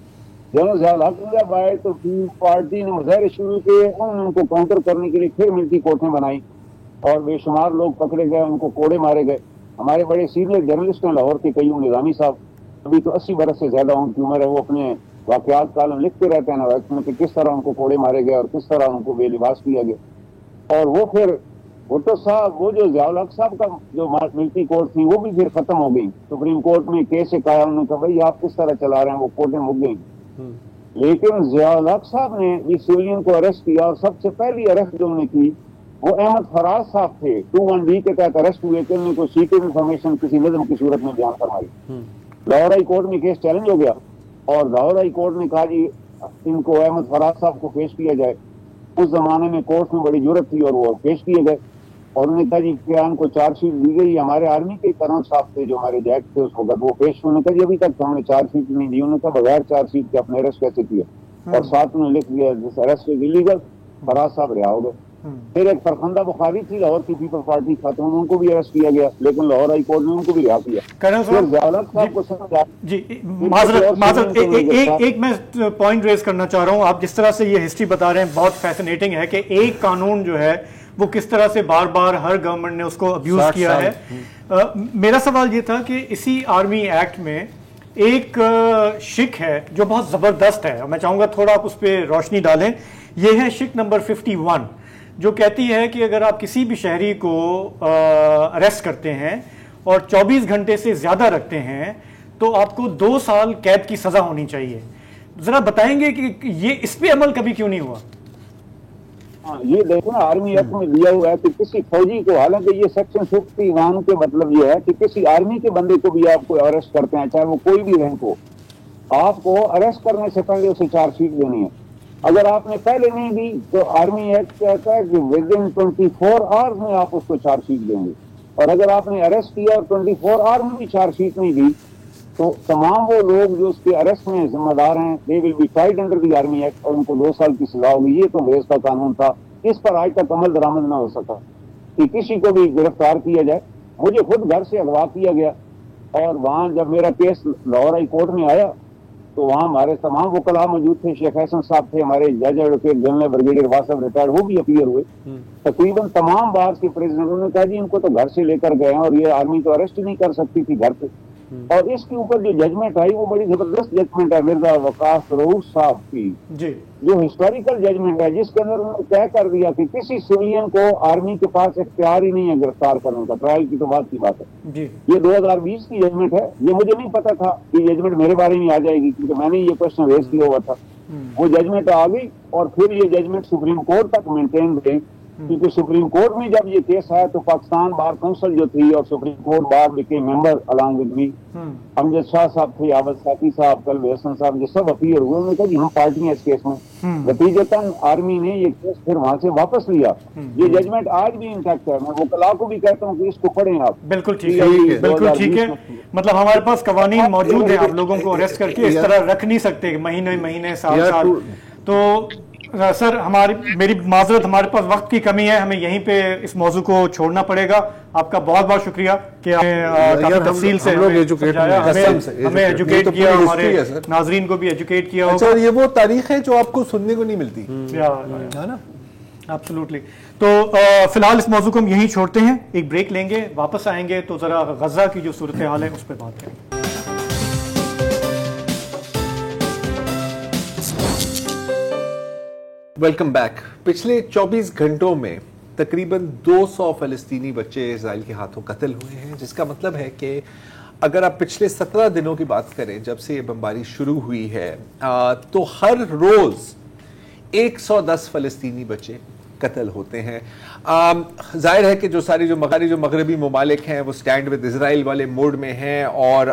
جنرل ضیاء الحق جب آئے تو پارٹی نے مظاہرے شروع کیے، انہوں نے ان کو کاؤنٹر کرنے کے لیے پھر ملٹری کورٹیں بنائی اور بے شمار لوگ پکڑے گئے، ان کو کوڑے مارے گئے۔ ہمارے بڑے سینئر جرنلسٹ ہیں لاہور کے قیوم نظامی صاحب، ابھی تو 80 برس سے زیادہ ان کی عمر ہے، وہ اپنے واقعات کالم لکھتے رہتے ہیں نا کہ کس طرح ان کو کوڑے مارے گئے اور کس طرح ان کو بے لباس کیا گیا۔ اور وہ پھر بھٹو صاحب، وہ جو ضیاء الحق صاحب کا جو ملٹری کورٹ تھی وہ بھی پھر ختم ہو گئی، سپریم کورٹ میں کیس ایک آیا، انہوں نے کہا بھائی آپ کس طرح چلا رہے ہیں، وہ کورٹیں مک گئیں۔ لیکن ضیاء الحق صاحب نے بھی سویلین کو اریسٹ کیا، اور سب سے پہلی اریسٹ جو انہوں نے کی وہ احمد فراز صاحب تھے، 2(1)(d) کے تحت اریسٹ ہوئے کہ انہوں نے کوئی سیکرٹ انفارمیشن کسی نظم کی صورت میں بیان فرمائی۔ لاہور ہائی کورٹ میں کیس چیلنج ہو گیا اور لاہور ہائی کورٹ نے کہا جی ان کو احمد فراز صاحب کو پیش کیا جائے۔ اس زمانے میں کورٹ میں بڑی ضرورت تھی اور وہ پیش کیے گئے، اور انہوں نے کہا جی کیا ان کو چارج شیٹ دی گئی؟ ہمارے آرمی کے کرنل صاحب تھے جو ہمارے جیک تھے اس وقت، وہ پیش ہونے کا جی ابھی تک ہم نے چارج شیٹ نہیں دی۔ انہوں نے کہا بغیر چارج شیٹ کے اپنے اریسٹ کیسے کیا، اور ساتھ انہوں نے لکھ دیا دس اریسٹ از ایلیگل، فراز صاحب رہا ہو گئے۔ پھر ایک فرخندہ بخاری تھی لاہور کی پیپل پارٹی خاتون، ان کو بھی اریسٹ کیا گیا، لیکن لاہور ہائی کورٹ نے ان کو بھی رہا کیا۔ جی معذرت ایک میں پوائنٹ ریز کرنا چاہ رہا ہوں، آپ جس طرح سے یہ ہسٹری بتا رہے ہیں بہت فیسنیٹنگ ہے کہ ایک قانون جو ہے وہ کس طرح سے بار بار ہر گورنمنٹ نے اس کو ابیوز کیا ہے۔ میرا سوال یہ تھا کہ اسی آرمی ایکٹ میں ایک شک ہے جو بہت زبردست ہے، میں چاہوں گا تھوڑا آپ اس پہ روشنی ڈالیں۔ یہ ہے شک نمبر 51 جو کہتی ہے کہ اگر آپ کسی بھی شہری کو اریسٹ کرتے ہیں اور 24 گھنٹے سے زیادہ رکھتے ہیں تو آپ کو 2 سال قید کی سزا ہونی چاہیے۔ ذرا بتائیں گے کہ یہ اس پہ عمل کبھی کیوں نہیں ہوا؟ یہ دیکھو نا آرمی ایکٹ میں دیا ہوا ہے کہ کسی فوجی کو، حالانکہ یہ سیکشن 51 کے مطلب یہ ہے کہ کسی آرمی کے بندے کو بھی آپ کو اریسٹ کرتے ہیں چاہے وہ کوئی بھی رینک ہو، آپ کو اریسٹ کرنے سے پہلے اسے چارج شیٹ دینی ہے۔ اگر آپ نے پہلے نہیں دی تو آرمی ایکٹ کہتا ہے کہ ود ان 24 آورز میں آپ اس کو چارج شیٹ دیں گے، اور اگر آپ نے اریسٹ کیا اور 24 آور میں بھی چارج شیٹ نہیں دی تو تمام وہ لوگ جو اس کے اریسٹ میں ذمہ دار ہیں they will be tried under the army act, اور ان کو 2 سال کی سزا ہوگی۔ یہ تو انگریز کا قانون تھا، اس پر آج تک عمل درآمد نہ ہو سکا کہ کسی کو بھی گرفتار کیا جائے۔ مجھے خود گھر سے اغوا کیا گیا، اور وہاں جب میرا کیس لاہور ہائی کورٹ میں آیا تو وہاں ہمارے تمام وکلاء موجود تھے، شیخ حسن صاحب تھے، ہمارے جج ایڈوکیٹ جنرل بریگیڈیئر واصف صاحب ریٹائرڈ، وہ بھی اپیئر ہوئے۔ تقریباً تمام بار کے پریزیڈنٹوں نے کہا جی ان کو تو گھر سے لے کر گئے ہیں اور یہ آرمی تو اریسٹ نہیں کر سکتی تھی گھر پہ، اور اس کے اوپر جو ججمنٹ آئی وہ بڑی زبردست ججمنٹ ہے مرزا وقاص رؤوف صاحب کی، جو ہسٹوریکل ججمنٹ ہے، جس کے اندر انہوں نے طے کر دیا کہ کسی سویلین کو آرمی کے پاس اختیار ہی نہیں ہے گرفتار کرنے کا، ٹرائل کی تو بات کی بات ہے۔ یہ 2020 کی ججمنٹ ہے، یہ مجھے نہیں پتا تھا کہ ججمنٹ میرے بارے میں آ جائے گی، کیونکہ میں نے یہ کوشچن ریز کیا ہوا تھا۔ وہ ججمنٹ آ گئی اور پھر یہ ججمنٹ سپریم کورٹ تک مینٹین رہی، کیونکہ سپریم کورٹ میں جب یہ کیس آیا تو پاکستان بار کونسل جو تھی اور سپریم کورٹ بار کے ممبر الانگ ود می، امجد شاہ صاحب تھے، عابد ساقی صاحب، قلب حسن صاحب، یہ سب اپیئر ہوئے۔ انہوں نے کہا جی ہم پارٹی ہیں اس کیس میں، نتیجتاً آرمی نے یہ کیس پھر وہاں سے واپس لیا۔ یہ ججمنٹ آج بھی انٹیکٹ ہے، میں وکلاء کو بھی کہتا ہوں کہ اس کو پڑھیں آپ۔ بالکل ٹھیک ہے، بالکل ٹھیک ہے، مطلب ہمارے پاس قوانین موجود ہیں، آپ لوگوں کو اریسٹ کر کے اس طرح رکھ نہیں سکتے مہینے سال سال۔ تو سر میری معذرت، ہمارے پاس وقت کی کمی ہے، ہمیں یہیں پہ اس موضوع کو چھوڑنا پڑے گا۔ آپ کا بہت بہت شکریہ کہ کافی تفصیل سے ہمیں ایجوکیٹ کیا، ہمارے ناظرین کو بھی ایجوکیٹ کیا ہوگا۔ اچھا، یہ وہ تاریخ ہے جو آپ کو سننے کو نہیں ملتی ہے نا؟ ایبسولوٹلی۔ تو فی الحال اس موضوع کو ہم یہیں چھوڑتے ہیں، ایک بریک لیں گے، واپس آئیں گے تو ذرا غزہ کی جو صورتحال ہے اس پہ بات کریں گے۔ Welcome back. پچھلے 24 گھنٹوں میں تقریباً 200 فلسطینی بچے اسرائیل کے ہاتھوں قتل ہوئے ہیں، جس کا مطلب ہے کہ اگر آپ پچھلے 17 دنوں کی بات کریں جب سے یہ بمباری شروع ہوئی ہے تو ہر روز 110 فلسطینی بچے قتل ہوتے ہیں۔ ظاہر ہے کہ جو مغربی ممالک ہیں وہ سٹینڈ ود اسرائیل والے موڈ میں ہیں، اور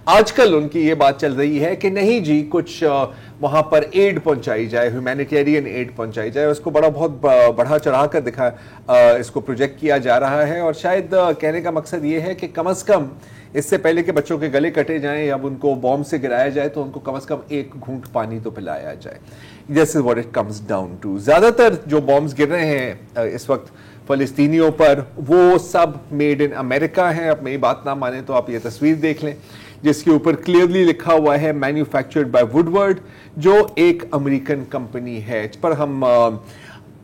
آج کل ان کی یہ بات چل رہی ہے کہ نہیں جی کچھ وہاں پر ایڈ پہنچائی جائے، ہیومینیٹیرین ایڈ پہنچائی جائے، اس کو بہت بڑھا چڑھا کر اس کو پروجیکٹ کیا جا رہا ہے، اور شاید کہنے کا مقصد یہ ہے کہ کم از کم اس سے پہلے کہ بچوں کے گلے کٹے جائیں یا ان کو بوم سے گرایا جائے تو ان کو کم از کم ایک گھونٹ پانی تو پلایا جائے۔ This is what it comes down to۔ زیادہ تر جو بومز گر رہے ہیں اس وقت فلسطینیوں پر وہ سب میڈ ان امریکہ ہیں۔ اب میری بات نہ مانیں تو آپ یہ تصویر دیکھ لیں جس کے اوپر کلیئرلی لکھا ہوا ہے مینوفیکچرڈ بائی وڈورڈ، جو ایک امریکن کمپنی ہے۔ اس پر ہم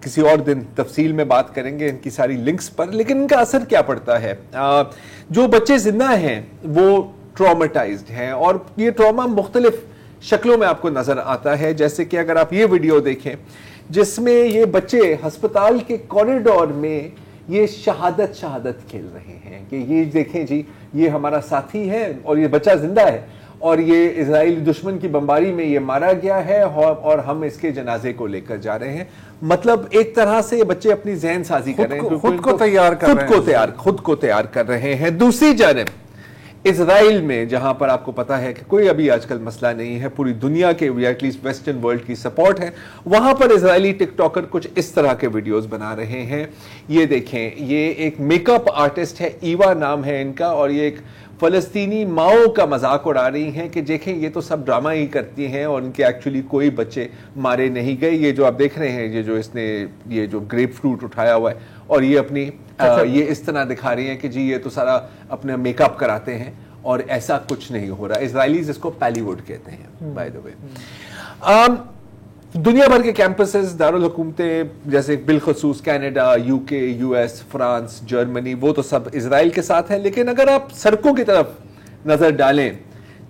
کسی اور دن تفصیل میں بات کریں گے ان کی ساری لنکس پر، لیکن ان کا اثر کیا پڑتا ہے؟ جو بچے زندہ ہیں وہ ٹرامیٹائزڈ ہیں، اور یہ ٹراما مختلف شکلوں میں آپ کو نظر آتا ہے، جیسے کہ اگر آپ یہ ویڈیو دیکھیں جس میں یہ بچے ہسپتال کے کوریڈور میں یہ شہادت کھیل رہے ہیں کہ یہ دیکھیں جی یہ ہمارا ساتھی ہے اور یہ بچہ زندہ ہے اور یہ اسرائیلی دشمن کی بمباری میں یہ مارا گیا ہے اور ہم اس کے جنازے کو لے کر جا رہے ہیں۔ مطلب ایک طرح سے یہ بچے اپنی ذہن سازی کر رہے ہیں، خود کو تیار کر رہے ہیں۔ دوسری جانب اسرائیل میں جہاں پر آپ کو پتا ہے کہ کوئی ابھی آج کل مسئلہ نہیں ہے، پوری دنیا کے ایٹ لیسٹ ویسٹرن ورلڈ کی سپورٹ ہے، وہاں پر اسرائیلی ٹک ٹاکر کچھ اس طرح کے ویڈیوز بنا رہے ہیں۔ یہ دیکھیں، یہ ایک میک اپ آرٹسٹ ہے، ایوا نام ہے ان کا، اور یہ ایک فلسطینی ماؤں کا مذاق اڑا رہی ہیں کہ دیکھیں یہ تو سب ڈرامہ ہی کرتی ہیں اور ان کے ایکچولی کوئی بچے مارے نہیں گئے۔ یہ جو آپ دیکھ رہے ہیں یہ جو اس نے یہ جو گریپ فروٹ اٹھایا ہوا ہے اور یہ اپنی یہ اس طرح دکھا رہی ہیں کہ جی یہ تو سارا اپنا میک اپ کراتے ہیں اور ایسا کچھ نہیں ہو رہا۔ اسرائیلیز اس کو پیلی ووڈ کہتے ہیں بائی دا وے۔ دنیا بھر کے کیمپسز، دارالحکومتیں جیسے بالخصوص کینیڈا، یو کے، یو ایس، فرانس، جرمنی، وہ تو سب اسرائیل کے ساتھ ہیں، لیکن اگر آپ سڑکوں کی طرف نظر ڈالیں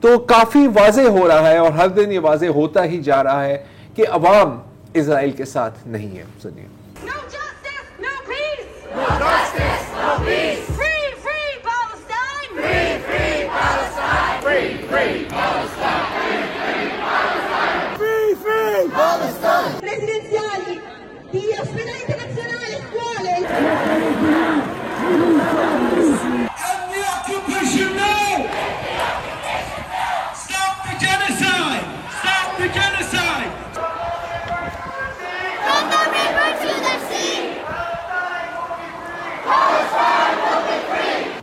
تو کافی واضح ہو رہا ہے اور ہر دن یہ واضح ہوتا ہی جا رہا ہے کہ عوام اسرائیل کے ساتھ نہیں ہے۔ سنیے۔ No justice, no peace. No justice, no peace. Free, free Palestine. Free, free Palestine. Free, free Palestine. Free, free Palestine. Free, free Palestine. Presidenziali di ospedali internazionali e scuole. End the occupation now. Stop the genocide. Stop the genocide.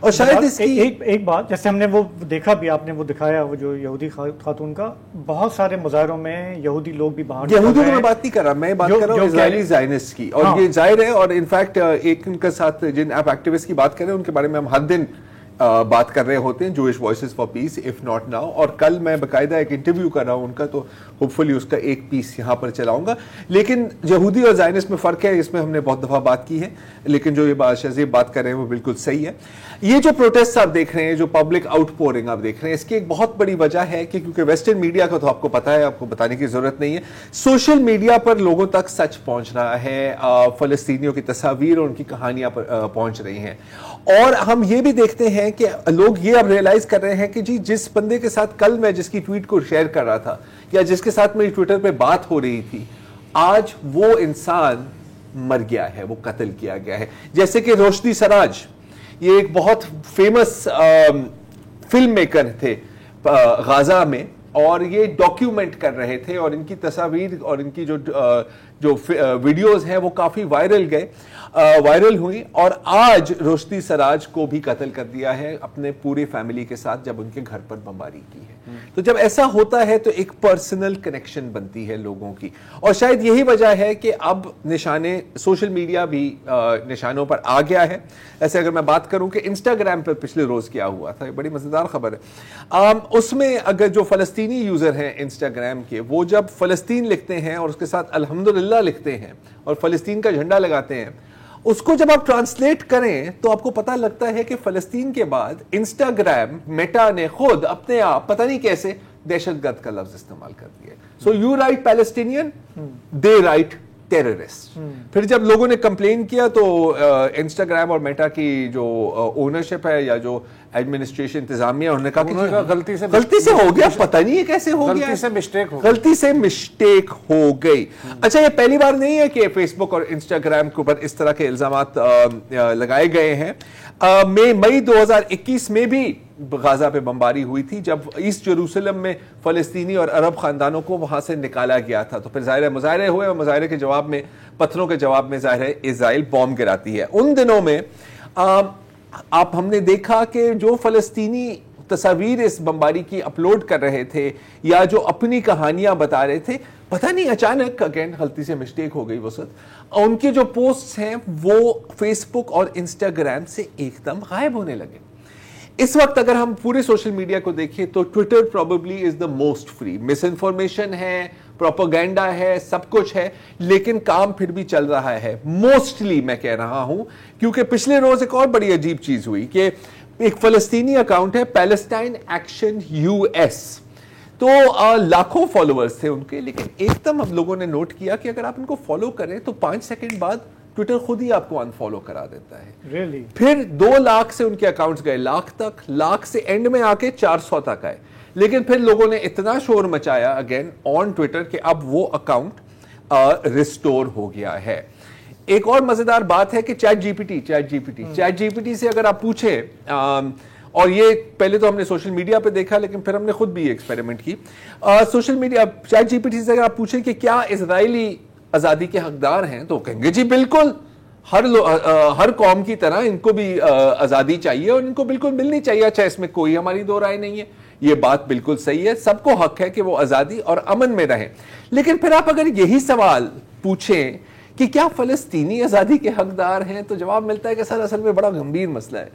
اور شاید اس کی ایک بات جیسے ہم نے وہ دیکھا بھی، آپ نے وہ دکھایا وہ جو یہودی خاتون کا، بہت سارے مظاہروں میں یہودی لوگ بھی باہر، یہودیوں کی میں بات نہیں کر رہا، میں بات کر رہا ہوں اسرائیلی زائنسٹ کی، اور یہ ظاہر ہے، اور انفیکٹ ایک ان کے ساتھ جن آپ ایکٹیوسٹ کی بات کر رہے ہیں ان کے بارے میں ہم ہر دن بات کر رہے ہوتے ہیں، Jewish voices for peace if not now, اور کل میں باقاعدہ ایک انٹرویو کر رہا ہوں ان کا، تو ہوپ فلی اس کا ایک پیس یہاں پر چلاؤں گا. لیکن یہودی اور زائنسٹ میں فرق ہے، اس میں ہم نے بہت دفعہ بات کی ہے، لیکن جو یہ شہزیب بات کر رہے ہیں وہ بالکل صحیح ہے. یہ جو پروٹیسٹ آپ دیکھ رہے ہیں، جو پبلک آؤٹ پورنگ آپ دیکھ رہے ہیں، اس کی ایک بہت بڑی وجہ ہے کہ کیونکہ ویسٹرن میڈیا کا تو آپ کو پتا ہے، آپ کو بتانے کی ضرورت نہیں ہے، سوشل میڈیا پر لوگوں تک سچ پہنچ رہا ہے، فلسطینیوں کی تصاویر اور ان کی کہانیاں پہنچ رہی ہیں. اور ہم یہ بھی دیکھتے ہیں کہ لوگ یہ اب ریئلائز کر رہے ہیں کہ جی جس بندے کے ساتھ کل میں جس کی ٹویٹ کو شیئر کر رہا تھا، یا جس کے ساتھ میری ٹویٹر پہ بات ہو رہی تھی، آج وہ انسان مر گیا ہے، وہ قتل کیا گیا ہے. جیسے کہ روشنی سراج، یہ ایک بہت فیمس فلم میکر تھے غازہ میں، اور یہ ڈاکیومنٹ کر رہے تھے، اور ان کی تصاویر اور ان کی جو ویڈیوز ہیں وہ کافی وائرل ہوئی، اور آج روشنی سراج کو بھی قتل کر دیا ہے اپنے پورے فیملی کے ساتھ جب ان کے گھر پر بمباری کی ہے. تو جب ایسا ہوتا ہے تو ایک پرسنل کنیکشن بنتی ہے لوگوں کی، اور شاید یہی وجہ ہے کہ اب نشانے سوشل میڈیا بھی نشانوں پر آ گیا ہے. ایسے اگر میں بات کروں کہ انسٹاگرام پر پچھلے روز کیا ہوا تھا، بڑی مزیدار خبر ہے. اس میں اگر جو فلسطینی یوزر ہیں انسٹاگرام کے، وہ جب فلسطین لکھتے ہیں اور اس کے ساتھ الحمدللہ لکھتے ہیں اور فلسطین کا جھنڈا لگاتے ہیں، اس کو جب آپ ٹرانسلیٹ کریں تو آپ کو پتہ لگتا ہے کہ فلسطین کے بعد انسٹاگرام میٹا نے خود اپنے آپ پتہ نہیں کیسے دہشت گرد کا لفظ استعمال کر دیا. So you right Palestinian, they right terrorist. پھر جب لوگوں نے کمپلین کیا تو انسٹاگرام اور میٹا کی جو اونرشپ ہے یا جو ایڈمنسٹریشن انتظامیہ، انہوں نے کہا کہ غلطی سے ہو گیا، پتہ نہیں ہے کیسے ہو گیا، غلطی سے مسٹیک ہو گئی. اچھا، یہ پہلی بار نہیں ہے کہ فیس بک اور انسٹاگرام کے اوپر اس طرح کے الزامات لگائے گئے ہیں. مئی 2021 میں بھی غازہ پہ بمباری ہوئی تھی، جب ایسٹ جیروسلم میں فلسطینی اور عرب خاندانوں کو وہاں سے نکالا گیا تھا. تو پھر ظاہر ہے مظاہرے ہوئے، اور مظاہرے کے جواب میں پتھروں کے جواب میں ظاہر ہے اسرائیل بومب گراتی ہے. ان دنوں میں ہم نے دیکھا کہ جو فلسطینی تصاویر اس بمباری کی اپلوڈ کر رہے تھے یا جو اپنی کہانیاں بتا رہے تھے، پتہ نہیں اچانک اگین غلطی سے مسٹیک ہو گئی وسط، ان کی جو پوسٹس ہیں وہ فیس بک اور انسٹاگرام سے ایک دم غائب ہونے لگے. اس وقت اگر ہم پورے سوشل میڈیا کو دیکھیں تو Twitter probably is the most free. Miss information ہے، پروپیگنڈا ہے، سب کچھ ہے، لیکن کام پھر بھی چل رہا ہے موسٹلی، میں کہہ رہا ہوں. کیونکہ پچھلے روز ایک اور بڑی عجیب چیز ہوئی کہ ایک فلسطینی اکاؤنٹ ہے پیلسٹائن ایکشن US، تو لاکھوں فالوورز تھے ان کے، لیکن ایک دم ہم لوگوں نے نوٹ کیا کہ اگر آپ ان کو فالو کریں تو 5 سیکنڈ بعد ٹویٹر خود ہی آپ کو انفالو کرا دیتا ہے. Really? پھر 2 لاکھ سے ان کے اکاؤنٹس گئے لاکھ تک، لاکھ سے اینڈ میں آ کے 400 تک آئے. لیکن پھر لوگوں نے اتنا شور مچایا اگین آن ٹویٹر کہ اب وہ اکاؤنٹ ریسٹور ہو گیا ہے. ایک اور مزیدار بات ہے کہ چیٹ جی پی ٹی سے اگر آپ پوچھیں، اور یہ پہلے تو ہم نے سوشل میڈیا پہ دیکھا لیکن پھر ہم نے خود بھی یہ ایکسپیریمنٹ کی. Social media chat G P T سے اگر آپ پوچھیں کہ کیا اسرائیلی آزادی کے حقدار ہیں تو کہیں گے جی بالکل، ہر قوم کی طرح ان کو بھی آزادی چاہیے اور ان کو بالکل ملنی چاہیے. اچھا، اس میں کوئی ہماری دو رائے نہیں ہے، یہ بات بالکل صحیح ہے، سب کو حق ہے کہ وہ آزادی اور امن میں رہیں. لیکن پھر آپ اگر یہی سوال پوچھیں کہ کیا فلسطینی آزادی کے حقدار ہیں تو جواب ملتا ہے کہ سر اصل میں بڑا گمبھیر مسئلہ ہے.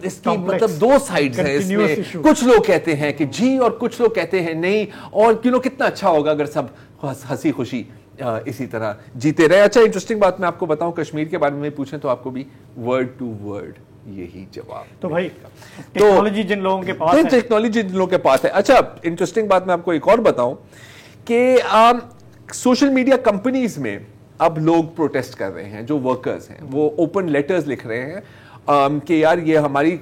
اس کی مطلب 2 سائڈز ہیں اس میں. کچھ لوگ کہتے ہیں کہ جی اور کچھ لوگ کہتے ہیں نہیں، اور کتنا اچھا ہوگا اگر سب ہنسی خوشی اسی طرح جیتے رہے. اچھا، انٹرسٹنگ بات میں آپ کو بتاؤں، کشمیر کے بارے میں پوچھیں تو آپ کو بھی ورڈ ٹو ورڈ یہی جواب. تو بھائی ٹیکنالوجی جن لوگوں کے پاس ہے، اچھا انٹرسٹنگ بات میں آپ کو ایک اور بتاؤں کہ سوشل میڈیا کمپنیز میں اب لوگ پروٹیسٹ کر رہے ہیں. جو ورکرز ہیں وہ اوپن لیٹرز لکھ رہے ہیں کہ یار یہ ہماری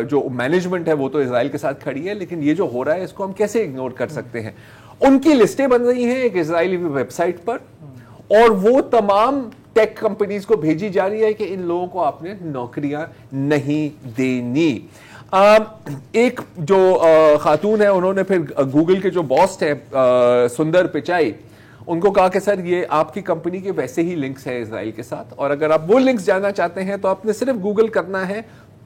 جو مینجمنٹ ہے وہ تو اسرائیل کے ساتھ کھڑی ہے، لیکن یہ جو ہو رہا ہے اس کو ہم کیسے اگنور کر سکتے ہیں. ان کی لسٹیں بن رہی ہیں ایک اسرائیلی ویب سائٹ پر، اور وہ تمام ٹیک کمپنیز کو بھیجی جا رہی ہے کہ ان لوگوں کو آپ نے نوکریاں نہیں دینی. ایک جو خاتون ہے انہوں نے پھر گوگل کے جو باس ہیں سندر پچائی، ان کو کہا کہ سر یہ آپ کی کمپنی کے ویسے ہی لنکس ہیں اسرائیل کے ساتھ، اور اگر آپ وہ لنکس جانا چاہتے ہیں تو آپ نے صرف گوگل کرنا ہے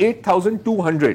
8200,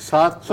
7